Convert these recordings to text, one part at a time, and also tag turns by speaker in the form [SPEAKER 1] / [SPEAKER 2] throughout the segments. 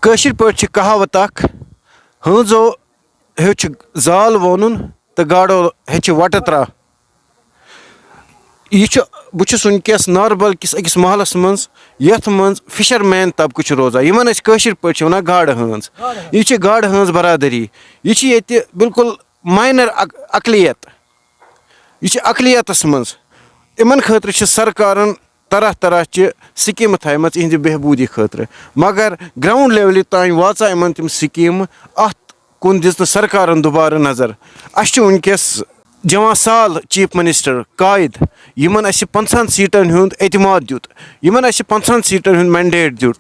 [SPEAKER 1] کٲشِر پٲٹھۍ چھِ کہاوت اکھ ہٲنزو ہیوٚچھ زال وونُن تہٕ گاڈو ہیٚچھِ وَٹہٕ ترٛاو. یہِ چھُ بہٕ چھُس وٕنکٮ۪س ناربل کِس أکِس محلس منٛز یَتھ منٛز فِشر مین طبقہٕ چھُ روزان یِمن أسۍ کٲشِر پٲٹھۍ چھِ وَنان گاڈٕ ہٲنز. یہِ چھِ گاڈٕ ہٲنز برادٔری. یہِ چھِ ییٚتہِ بِلکُل ماینر اقلیت. یہِ چھِ اقلیتس منٛز. یِمن خٲطرٕ چھِ سرکارن طرح طرح چہِ سکیٖمہٕ تھایمژٕ یِہنٛدِ بہبوٗدی خٲطرٕ مگر گراوُنٛڈ لیولہِ تانۍ واژا یِمن تِم سکیٖمہٕ اَتھ کُن دِژ نہٕ سرکارن دُبارٕ نظر. اَسہِ چھُ وٕنکٮ۪س جواں سال چیف منسٹر قٲیِد یِمن اَسہِ 50 سیٖٹن ہُنٛد اعتماد دیُت یِمن اَسہِ 50 سیٖٹن ہُنٛد مینڈیٹ دیُت.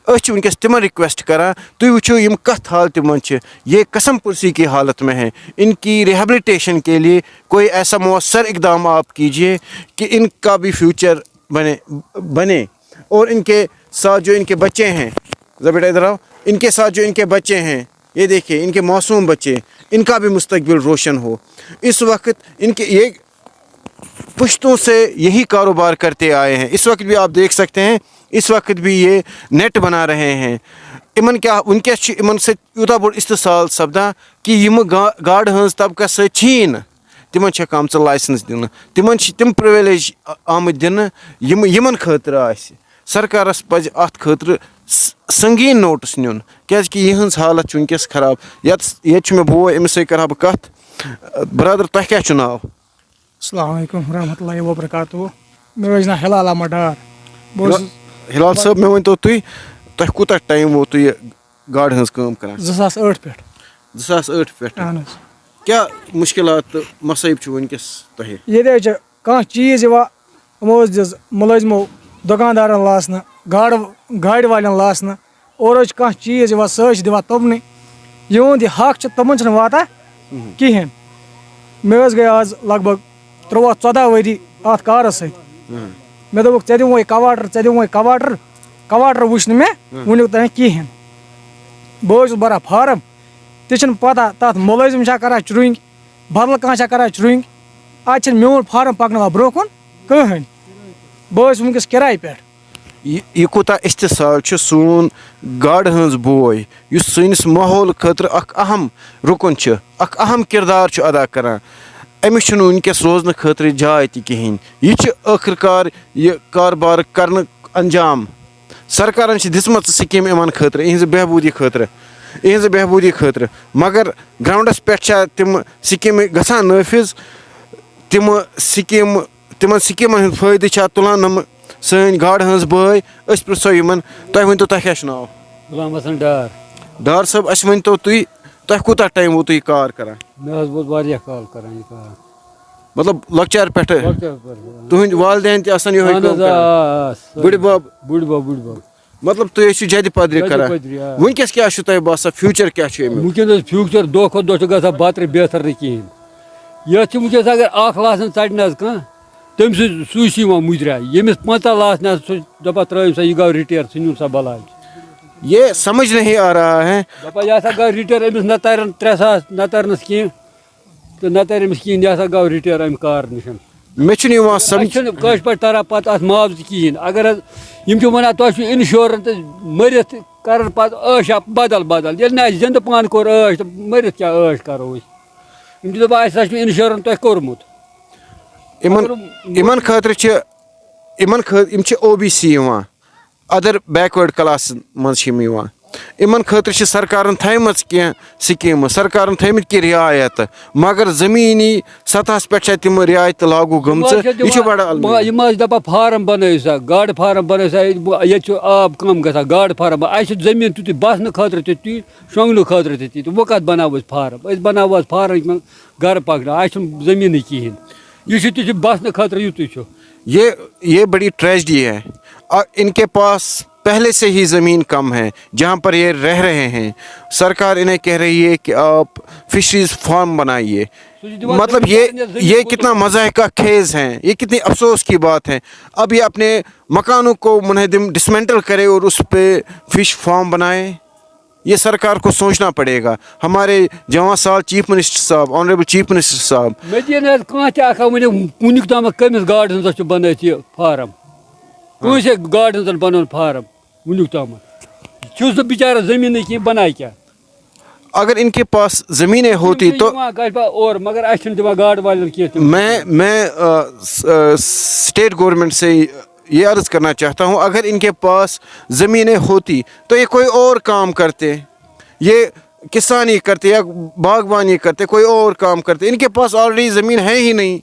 [SPEAKER 1] أسۍ چھِ وٕنکٮ۪س تِمن رِکویسٹ کران تُہۍ وٕچھِو یِم کتھ حالتہِ منٛز چھِ. یہ قسم پرسی کی حالت میں ہے. ان کی ریہیبلیٹیشن کے لیے کوئی ایسا مؤثر اقدام آپ کیجیے کہ ان کا بھی فیوچر بنے اور ان کے ساتھ جو ان کے بچے ہیں بیٹا ادھر آؤ ان کے ساتھ جو ان کے بچے ہیں یہ دیکھیے ان کے معصوم بچے ان کا بھی مستقبل روشن ہو. اس وقت ان کے یہ پشتوں سے یہی کاروبار کرتے آئے ہیں. اس وقت بھی آپ دیکھ سکتے ہیں اس وقت بھی یہ نیٹ بنا رہے ہیں. یِمن کیٛاہ وٕنکٮ۪س چھُ یِمن سۭتۍ یوٗتاہ بوٚڑ استحصال سپدان کہِ یِمہٕ گاڈٕ ہٲنز طبقس سۭتۍ چھِیی نہٕ تِمن چھےٚ آمژٕ لایسنس دِنہٕ. تِمن چھِ تِم پرٛولیج آمٕتۍ دِنہٕ یِمن خٲطرٕ آسہِ. سرکارس پزِ اتھ خٲطرٕ سنگیٖن نوٹس نیُن کیٛازِ کہِ یِہٕنٛز حالت چھِ وٕنکٮ۪س خراب. ییٚتہِ چھُ مےٚ بوے أمِس سۭتۍ کرٕ ہا بہٕ کتھ. برادر تۄہہِ کیٛاہ چھُ ناو؟
[SPEAKER 2] السلام علیکم ورحمۃ اللہ وبرکاتہ. مےٚ حظ چھُ ناو ہلال احمد ڈار.
[SPEAKER 1] ہلال صٲب مےٚ ؤنۍتو تۄہہِ کوٗتاہ ٹایم ووت تُہۍ یہِ گاڈٕ ہٕنٛز کٲم کران؟
[SPEAKER 2] 2008 پٮ۪ٹھ.
[SPEAKER 1] 2008 پٮ۪ٹھ.
[SPEAKER 2] اہن حظ.
[SPEAKER 1] کیٛاہ مُشکِلات تہٕ مصٲیب چھُ وٕنکٮ۪س تۄہہِ؟
[SPEAKER 2] ییٚتہِ حظ چھِ کانٛہہ چیٖز یِوان یِمو حظ دِژ مُلٲزمو دُکاندارن لاسنہٕ گاڑِ والٮ۪ن لاسنہٕ اورٕ حظ چھِ کانٛہہ چیٖز یِوان سُہ حظ چھِ دِوان تُمنٕے. یِہُنٛد یہِ حق چھُ تِمن چھُنہٕ واتان کِہینۍ. مےٚ حظ گٔے آز لگ بگ 13-14 ؤری اتھ کارس سۭتۍ. مےٚ دوٚپُکھ ژےٚ دِموے کواٹر وٕچھ نہٕ مےٚ وُنیُک تانۍ کِہینۍ. بہٕ حظ چھُس بران فارم تہِ چھنہٕ پتہ تتھ مُلٲزِم چھا کران چُرٕنۍ بدل کانٛہہ چھا کران چُرٕنۍ. اتہِ چھنہٕ میون فارم پکناوان برونٛہہ کُن کٕہٕنۍ. بہٕ حظ چھُس وٕنکٮ۪س کِراے پٮ۪ٹھ.
[SPEAKER 1] یہِ کوٗتاہ استحصال چھُ سون گاڈٕ ہٕنٛز بوے یُس سٲنِس ماحول خٲطرٕ اکھ اہم رُکُن چھُ اکھ اہم کردار چھُ ادا کران. أمِس چھُنہٕ وٕنکٮ۪س روزنہٕ خٲطرٕ جاے تہِ کِہینۍ. یہِ چھُ ٲخٕر کار یہِ کاربار کرنہٕ انجام. سرکارن چھِ دِژمٕژ سکیٖم یِمن خٲطرٕ یِہنٛزِ بہبوٗدی خٲطرٕ مگر گراوُنٛڈس پٮ۪ٹھ چھا تِم سکیٖمہٕ گژھان نٲفِظ. تِمن سکیٖمن ہُنٛد فٲیدٕ چھا تُلان نۄمہٕ سٲنۍ گاڈٕ ہٲنز بٲے. أسۍ پرٛژھو یِمن. تۄہہِ ؤنۍتو تۄہہِ کیٛاہ چھُ ناو؟
[SPEAKER 3] غلام حسن ڈار.
[SPEAKER 1] ڈار صٲب اَسہِ ؤنۍتو تۄہہِ کوٗتاہ ٹایم ووت تُہۍ یہِ کار کران؟
[SPEAKER 3] مےٚ حظ ووت واریاہ کال کران یہِ کار.
[SPEAKER 1] مطلب لۄکچار پٮ۪ٹھٕ تُہٕنٛدۍ والدین تہِ آسان یِہوے کٲم کران؟ بٕڈِ بب مطلب تُہۍ ٲسِو جدِ پدرِ کران. وٕنکٮ۪س کیٛاہ چھُ تۄہہِ باسان فیوٗچر کیٛاہ چھُ امیُک؟
[SPEAKER 3] وٕنکٮ۪نس فیوٗچر دۄہ کھۄتہٕ دۄہ چھُ گژھان بہتر بہتر نہٕ کِہینۍ. یتھ چھِ وٕنکٮ۪س اگر اکھ لاسن ژٹہِ نہٕ حظ کانٛہہ تٔمۍ سُے چھُ یِوان مُجراہ. ییٚمِس 50 لاسنہِ حظ سُہ دپان ترٲیِو سا یہِ گوٚو رِٹیر ژٕ نیوٗن سا بلاے.
[SPEAKER 1] یہ سمجھ نہیں آ رہا ہے.
[SPEAKER 3] دپان یہِ ہسا گوٚو رِٹیر أمِس نہ ترن 3 ساس نہ ترنس کینٛہہ تہٕ نہ ترِ أمِس کِہینۍ. یہِ ہسا گوٚو رِٹیر امہِ کار نِش.
[SPEAKER 1] مےٚ چھُنہٕ یِوان سمجھ.
[SPEAKER 3] چھُنہٕ کٲشِر پٲٹھۍ تران پتہٕ اتھ معاوضہٕ کِہینۍ. اگر حظ یِم چھِ ونان تۄہہِ چھُ اِنشورنس تہٕ مٔرِتھ کران پتہٕ ٲش بدل ییٚلہِ نہٕ اَسہِ زِندٕ پانہٕ کوٚر ٲش تہٕ مٔرِتھ کیٛاہ ٲش کرو أسۍ. یِم چھِ دپان اَسہِ ہسا چھُ اِنشورنس تۄہہِ کوٚرمُت.
[SPEAKER 1] یِمن خٲطرٕ چھِ یِم چھِ OBC یِوان اَدر بیکوٲڈ کلاسن منٛز چھِ یِم یِوان. یِمن خٲطرٕ چھِ سرکارن تھایمژٕ کینٛہہ سکیٖمہٕ سرکارن تھٲیمٕتۍ کینٛہہ رِعایتہٕ مگر زٔمیٖنی سطحس پٮ۪ٹھ چھےٚ تِم رِعایتہٕ لاگوٗ گٔمژٕ. یہِ چھُ بڑٕ
[SPEAKER 3] یِم ٲسۍ دپان فارم بنٲیِو سا گاڈٕ فارم بنٲیِو سا ییٚتہِ چھُ آب کم گژھان گاڈٕ فارم. اَسہِ چھُ زٔمیٖن تیُتُے بسنہٕ خٲطرٕ تہِ تی شۄنٛگنہٕ خٲطرٕ تہِ تی. وۄنۍ کتھ بناوو أسۍ فارم. أسۍ بناوو حظ فارم گرٕ پکناو. اَسہِ چھُنہٕ زٔمیٖنٕے کِہینۍ. یہِ چھُ تہِ چھُ بسنہٕ خٲطرٕ یُتُے چھُ.
[SPEAKER 1] یہ بڑی ٹریجڈی ہے. ان کے پاس پہلے سے ہی زمین کم ہے جہاں پر یہ رہ رہے ہیں. سرکار انہیں کہہ رہی ہے کہ آپ فشریز فارم بنائیے. مطلب یہ کتنا مضحکہ خیز ہیں. یہ کتنی افسوس کی بات ہے. اب یہ اپنے مکانوں کو منہدم ڈسمینٹل کرے اور اس پہ فش فارم بنائے. یہ سرکار کو سوچنا پڑے گا. ہمارے جواں سال چیف منسٹر صاحب آنریبل چیف منسٹر صاحب
[SPEAKER 3] مےٚ دِیِن حظ کانٛہہ تہِ اکھا وُنیُک تامتھ کٔمِس گاڈٕ ہٕنٛزس چھُ بنٲیِتھ یہِ فارم. کٲنٛسے گاڈٕ ہٕنٛزن بنوٚن فارم وُنیُک تامتھ. چھُس نہٕ بِچارٕ زٔمیٖنٕے کینٛہہ بَناے کیٛاہ
[SPEAKER 1] اگر ان کے پاس زمینیں ہوتی تو
[SPEAKER 3] اور مگر اَسہِ چھُنہٕ دِوان گاڈٕ والٮ۪ن کینٛہہ تِم
[SPEAKER 1] میں اسٹیٹ گورنمنٹ سے یہ عرض کرنا چاہتا ہوں اگر ان کے پاس زمینیں ہوتی تو یہ کوئی اور کام کرتے, یہ کسانی کرتے یا باغبانی کرتے, کوئی اور کام کرتے. ان کے پاس آلریڈی زمین ہے ہی نہیں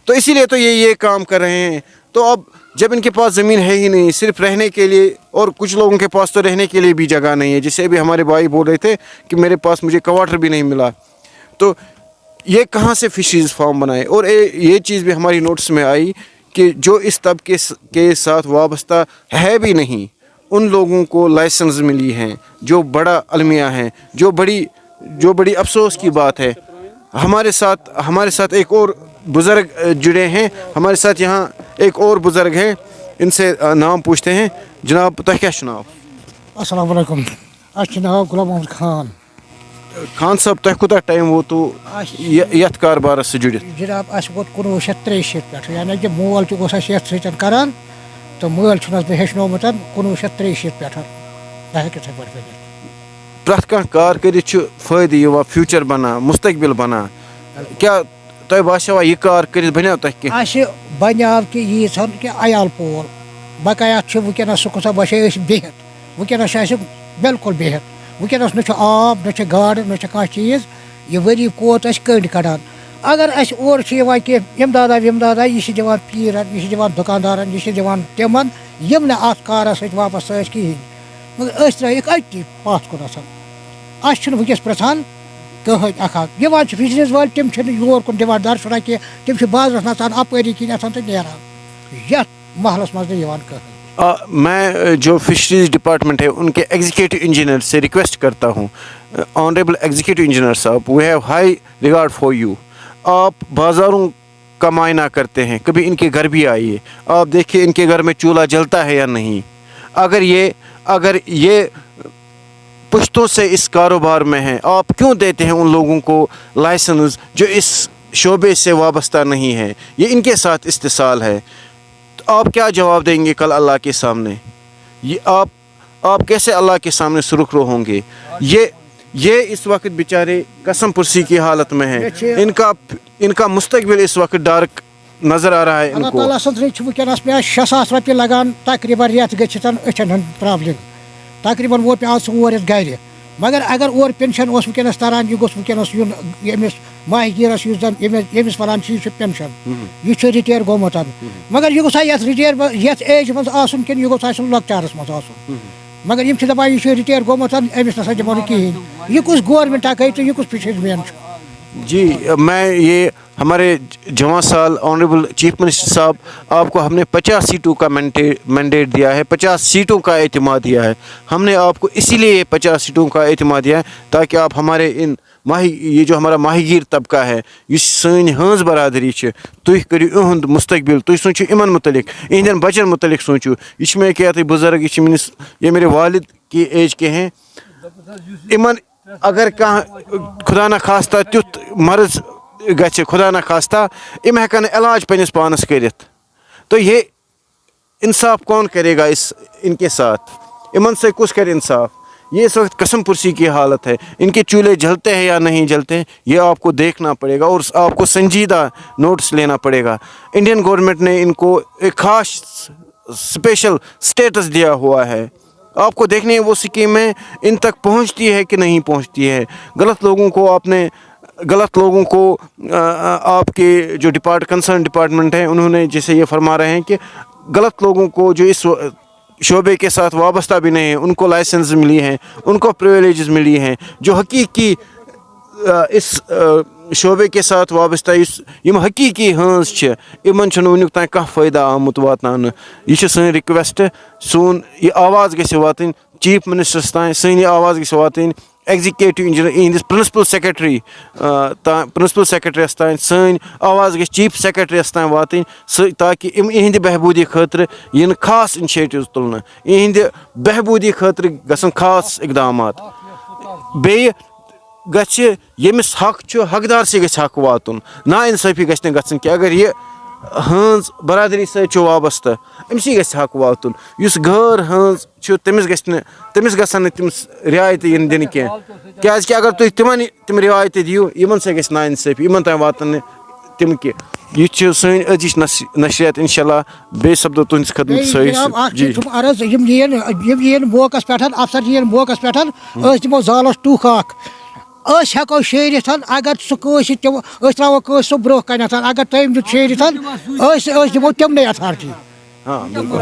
[SPEAKER 1] تو اسی لیے تو یہ کام کر رہے ہیں. تو اب جب ان کے پاس زمین ہے ہی نہیں صرف رہنے کے لیے, اور کچھ لوگوں کے پاس تو رہنے کے لیے بھی جگہ نہیں ہے, جسے بھی ہمارے بھائی بول رہے تھے کہ میرے پاس مجھے کوارٹر بھی نہیں ملا, تو یہ کہاں سے فشریز فارم بنائے. اور یہ چیز بھی ہماری نوٹس میں آئی کہ جو اس طبقے کے ساتھ وابستہ ہے بھی نہیں ان لوگوں کو لائسنس ملی ہیں, جو بڑا المیہ ہیں, جو بڑی افسوس کی بات ہے. ہمارے ساتھ ایک اور بزرگ جڑے ہیں, ہمارے ساتھ یہاں ایک اور بزرگ ہیں, ان سے نام پوچھتے ہیں. جناب تۄہہِ کیٛاہ چھُ ناو؟
[SPEAKER 4] السلام علیکم. اَسہِ چھُ ناو غلام محمد خان.
[SPEAKER 1] خان صٲب تۄہہِ کوٗتاہ ٹایم ووتوٕ یتھ کاربارس سۭتۍ جُڑِتھ؟
[SPEAKER 4] جناب اَسہِ ووت 1963 پٮ۪ٹھ, یعنی کہِ مول تہِ اوس اَسہِ یَتھ سۭتۍ کران تہٕ مٲلۍ چھُنَس بہٕ ہیٚچھنومُت 1963 پٮ۪ٹھ. بہٕ ہیٚکہٕ یِتھَے پٲٹھۍ ؤنِتھ.
[SPEAKER 1] پرٛٮ۪تھ کانٛہہ کار کٔرِتھ چھُ فٲیدٕ یِوان, فیوٗچر بنان, مستقبل بنان. کیٛاہ تۄہہِ باسیوا یہِ کار کٔرِتھ بنیو تۄہہِ کینٛہہ؟
[SPEAKER 4] اَسہِ بنیٛاو کہِ ییٖژہن کہِ عیال پول بقایات چھِ وٕنکٮ۪نس سُہ کوٗتاہ باسے أسۍ بِہِتھ. وٕنکٮ۪نس چھِ اَسہِ بِلکُل بِہِتھ. وٕنکٮ۪نس نہ چھُ آب نہ چھِ گاڈٕ نہ چھِ کانٛہہ چیٖز. یہِ ؤری کوت أسۍ کٔنڈۍ کڑان. اگر اَسہِ اورٕ چھِ یِوان کینٛہہ اِمدادا وِمدادا یہِ چھِ دِوان پیٖرن, یہِ چھِ دِوان دُکاندارن, یہِ چھِ دِوان تِمن یِم نہٕ اَتھ کارس سۭتۍ وابستہٕ ٲسۍ کِہیٖنۍ. مگر أسۍ ترٛٲیِکھ أتی پتھ کُنَتھ. اَسہِ چھُنہٕ وٕنکٮ۪س پرٛژھان کٕہٕنۍ اکھ اکھ. یِوان چھِ فِشریٖز وٲلۍ تِم چھِنہٕ یور کُن دِوان درشُنا کینٛہہ, تِم چھِ بازرس نژان اپٲری کِنٮ۪تھ تہٕ نیران. یتھ محلس منٛز نہٕ یِوان کٕہٕنۍ.
[SPEAKER 1] میں جو فشریز ڈپارٹمنٹ ہے ان کے ایگزیکٹو انجینئر سے ریکویسٹ کرتا ہوں, آنریبل ایگزیکٹو انجینئر صاحب, we have high regard for you. آپ بازاروں کا معائنہ کرتے ہیں, کبھی ان کے گھر بھی آئیے, آپ دیکھیے ان کے گھر میں چولہا جلتا ہے یا نہیں. اگر یہ پشتوں سے اس کاروبار میں ہیں, آپ کیوں دیتے ہیں ان لوگوں کو لائسنس جو اس شعبے سے وابستہ نہیں ہے؟ یہ ان کے ساتھ استحصال ہے. تو آپ کیا جواب دیں گے کل اللہ کے سامنے؟ یہ آپ کیسے اللہ کے سامنے سرخرو ہوں گے؟ یہ اس وقت بیچارے قسم پرسی کی حالت میں ہیں. ان کا مستقبل اس وقت ڈارک نظر آ رہا ہے ان
[SPEAKER 4] اللہ
[SPEAKER 1] کو.
[SPEAKER 4] تعالیٰ سٕنٛز چھِ وٕنکٮ۪نس مےٚ 6,000 رۄپیہِ لگان تقریٖبن رٮ۪تھ گٔژھِتھ أچھن ہٕنٛز پرابلِم. تقریٖبن ووت مےٚ آز 4 رٮ۪تھ گرِ. مگر اگر اورٕ پٮ۪نشن اوس وٕنکٮ۪نس تران, یہِ گوٚژھ وٕنکٮ۪نس یُن ییٚمِس ماہی گیرس یُس زن ییٚمِس ونان چھِ یہِ چھُ پٮ۪نشن, یہِ چھُ رِٹیر گوٚمُت. مگر یہِ گوٚژھ یتھ رِٹیر یتھ ایجہِ منٛز آسُن کِنہٕ یہِ گوٚژھ آسُن لۄکچارس منٛز آسُن. مگر یِم چھِ دپان یہِ چھُ رِٹیر گوٚمُت, أمِس نسا دِمو نہٕ کِہیٖنۍ. یہِ کُس گورمنٹا گٔے تہٕ یہِ کُس فِشریٖز مین چھُ؟
[SPEAKER 1] جی میں یہ ہمارے جواں سال آنریبل چیف منسٹر صاحب, آپ کو ہم نے 50 سیٹوں کا مینڈیٹ دیا ہے, 50 سیٹوں کا اعتماد دیا ہے. ہم نے آپ کو اسی لیے 50 سیٹوں کا اعتماد دیا ہے تاکہ آپ ہمارے یہ جو ہمارا ماہی گیر طبقہ ہے, یہ سن ہنز برادری ہے, تھی کرو اہد مستقبل, تھی سوچو ان متعلق, اہندین بچن متعلق سوچو. یہ میں کیا بزرگ, یہ میرے والد کی ایج کے ہیں. ان اگر خدا نہ خواستہ تیُتھ مرض گژھِ, خدا نہ خواستہ ام ہیکن علاج پنس پانس کرت, تو یہ انصاف کون کرے گا ان کے ساتھ؟ امن سے کس کرے انصاف؟ یہ اس وقت قسم پرسی کی حالت ہے. ان کے چولہے جلتے ہیں یا نہیں جلتے ہیں, یہ آپ کو دیکھنا پڑے گا اور آپ کو سنجیدہ نوٹس لینا پڑے گا. انڈین گورنمنٹ نے ان کو ایک خاص اسپیشل اسٹیٹس دیا ہوا ہے. آپ کو دیکھنے وہ اسکیمیں ان تک پہنچتی ہے کہ نہیں پہنچتی ہے. غلط لوگوں کو آپ کے جو کنسرن ڈپارٹمنٹ ہیں, انہوں نے جیسے یہ فرما رہے ہیں کہ غلط لوگوں کو جو اس شعبے کے ساتھ وابستہ بھی نہیں ہیں, ان کو لائسنس ملی ہیں, ان کو پریویلیجز ملی ہیں. جو حقیقی اس شعبے کے ساتھ وابستہ یم حقیقی ہنز ان ونیک تین کھانا فائدہ آمت واتن. یہ سن رکویسٹ, سون یہ آواز گژھِ واتن چیف منسٹرس تین, سن یہ آواز گژھِ واتن ایگزیکٹو انجینئر اہندس پرنسپل سیکرٹریس تین, سن آواز گژھِ چیف سیکرٹریس تین واتن, تاکہ اہند بہبودی خاطر ین خاص انشیٹوز تلن, اہند بہبودی خاطر گژھن خاص اقدامات. بیٚیہِ گژھِ ییٚمِس حق چھُ حقدار سے گژھِ حق واتُن, نا انصٲفی گژھِ نہٕ گژھٕنۍ کینٛہہ. اگر یہ ہنز برادری سۭتۍ چھُ وابستہٕ أمسٕے گژھِ حق واتُن یُس غٲر ہنز چھُ تٔمِس گژھن نہٕ تِم رعایتہٕ یِنۍ دِنہٕ کینٛہہ کیٛازِکہِ اگر تُہۍ تِمن تِم رعایتہٕ دِیِو یِمن سۭتۍ گژھِ نااِنصٲفی یِمن تام واتن نہٕ تِم کینٛہہ یہِ چھِ سٲنۍ أزِچ نشریات اِنشاء اللہ بیٚیہِ سپدو تُہنٛدِس خدمتس
[SPEAKER 4] جی عرض یم یِن موقعس پٮ۪ٹھ افسر یِن موقعس پٮ۪ٹھ أسۍ دِمو زالس ٹُکھ اکھ أسۍ ہٮ۪کو شیرِتھ اگر سُہ کٲنٛسہِ تِم أسۍ ترٛاوو کٲنٛسہِ سُہ برونٛہہ کنٮ۪تھ اگر تٔمۍ دیُت شیرِتھ أسۍ دِمو تِمنٕے اتھارٹی
[SPEAKER 1] ہاں بالکل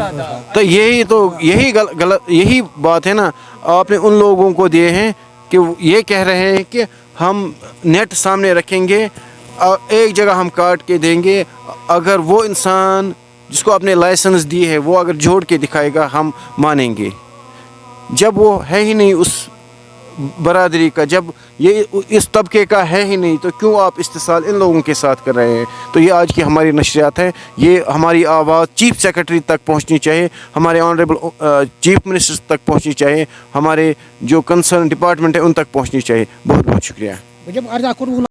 [SPEAKER 1] تو یہی بات ہے نا آپ نے ان لوگوں کو دیے ہیں کہ یہ کہہ رہے ہیں کہ ہم نیٹ سامنے رکھیں گے ایک جگہ ہم کاٹ کے دیں گے اگر وہ انسان جس کو آپ نے لائسنس دی ہے وہ اگر جوڑ کے دکھائے گا ہم مانیں گے جب وہ ہے ہی نہیں اس برادری کا جب یہ اس طبقے کا ہے ہی نہیں تو کیوں آپ استحصال ان لوگوں کے ساتھ کر رہے ہیں تو یہ آج کی ہماری نشریات ہے یہ ہماری آواز چیف سیکرٹری تک پہنچنی چاہیے ہمارے آنریبل چیف منسٹر تک پہنچنی چاہیے ہمارے جو کنسرن ڈپارٹمنٹ ہے ان تک پہنچنی چاہیے بہت بہت شکریہ